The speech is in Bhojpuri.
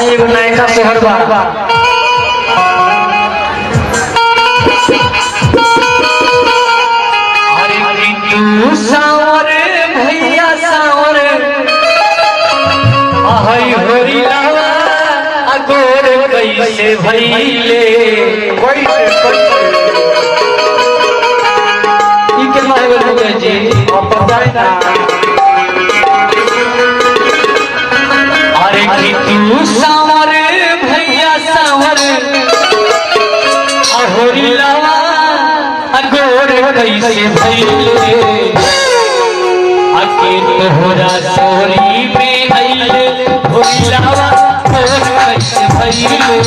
एगो नयका सोहर बा अरे तू सावर भैया सावर आहई होरी लावा अगोर कैसे भइले ई के मारे बोल जी आप बताई ना अरे कि तू सावर भैया सावर अहोरी लावा अगोर कैसे भइले अके तोहरा सोरी में आइले होरी लावा अगोर कैसे भइले